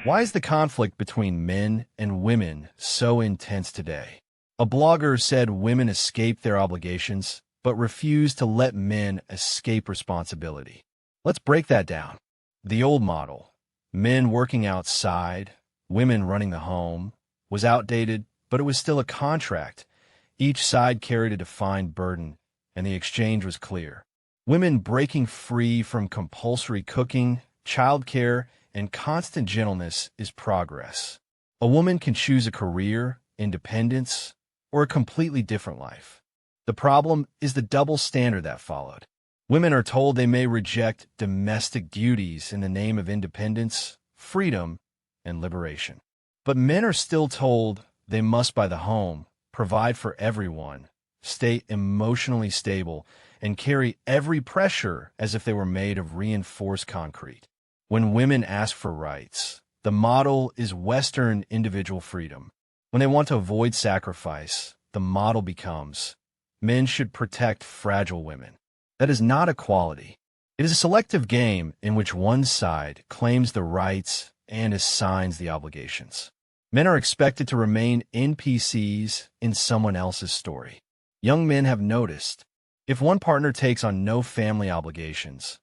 Why is the conflict between men and women so intense today? A blogger said women escape their obligations, but refuse to let men escape responsibility. Let's break that down. The old model, men working outside, women running the home, was outdated, but it was still a contract. Each side carried a defined burden, and the exchange was clear. Women breaking free from compulsory cooking, childcare, and constant gentleness is progress. A woman can choose a career, independence, or a completely different life. The problem is the double standard that followed. Women are told they may reject domestic duties in the name of independence, freedom, and liberation. But men are still told they must buy the home, provide for everyone, stay emotionally stable, and carry every pressure as if they were made of reinforced concrete. When women ask for rights, the model is Western individual freedom. When they want to avoid sacrifice, the model becomes men should protect fragile women. That is not equality. It is a selective game in which one side claims the rights and assigns the obligations. Men are expected to remain NPCs in someone else's story. Young men have noticed, if one partner takes on no family obligations,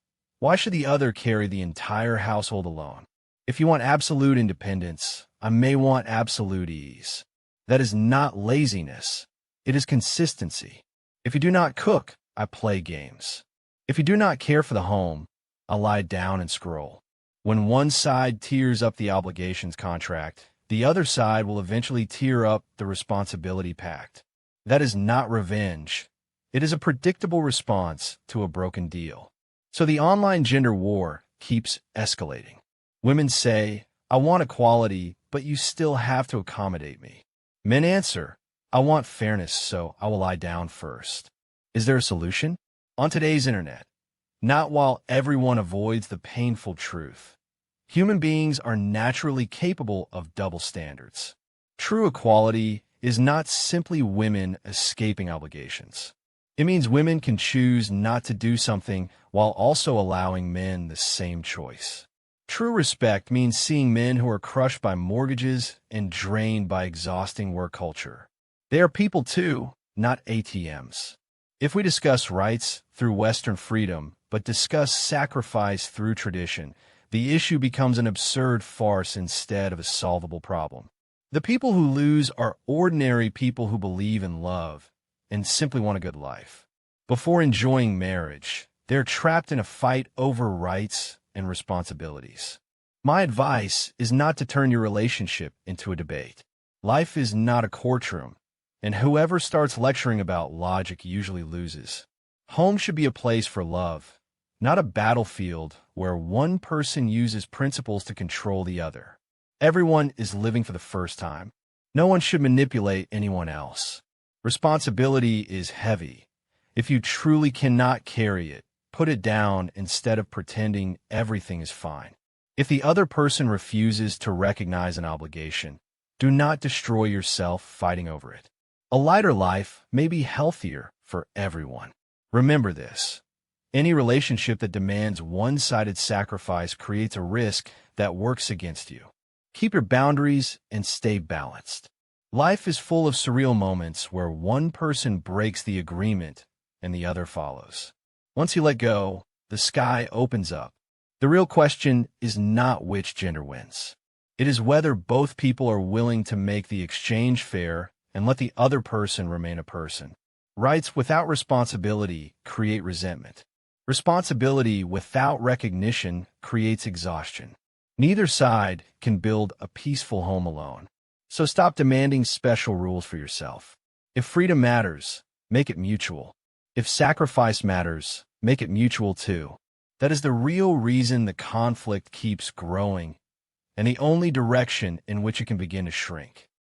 why should the other carry the entire household alone? If you want absolute independence, I may want absolute ease. That is not laziness. It is consistency. If you do not cook, I play games. If you do not care for the home, I lie down and scroll. When one side tears up the obligations contract, the other side will eventually tear up the responsibility pact. That is not revenge. It is a predictable response to a broken deal. So the online gender war keeps escalating. Women say, I want equality, but you still have to accommodate me. Men answer, I want fairness, so I will lie down first. Is there a solution? On today's internet, not while everyone avoids the painful truth. Human beings are naturally capable of double standards. True equality is not simply women escaping obligations. It means women can choose not to do something while also allowing men the same choice. True respect means seeing men who are crushed by mortgages and drained by exhausting work culture. They are people too, not ATMs. If we discuss rights through Western freedom, but discuss sacrifice through tradition, the issue becomes an absurd farce instead of a solvable problem. The people who lose are ordinary people who believe in love and simply want a good life. Before enjoying marriage, they're trapped in a fight over rights and responsibilities. My advice is not to turn your relationship into a debate. Life is not a courtroom, and whoever starts lecturing about logic usually loses. Home should be a place for love, not a battlefield where one person uses principles to control the other. Everyone is living for the first time. No one should manipulate anyone else. Responsibility is heavy. If you truly cannot carry it, put it down instead of pretending everything is fine. If the other person refuses to recognize an obligation, do not destroy yourself fighting over it. A lighter life may be healthier for everyone. Remember this. Any relationship that demands one-sided sacrifice creates a risk that works against you. Keep your boundaries and stay balanced. Life is full of surreal moments where one person breaks the agreement and the other follows. Once you let go, the sky opens up. The real question is not which gender wins. It is whether both people are willing to make the exchange fair and let the other person remain a person. Rights without responsibility create resentment. Responsibility without recognition creates exhaustion. Neither side can build a peaceful home alone. So stop demanding special rules for yourself. If freedom matters, make it mutual. If sacrifice matters, make it mutual too. That is the real reason the conflict keeps growing, and the only direction in which it can begin to shrink.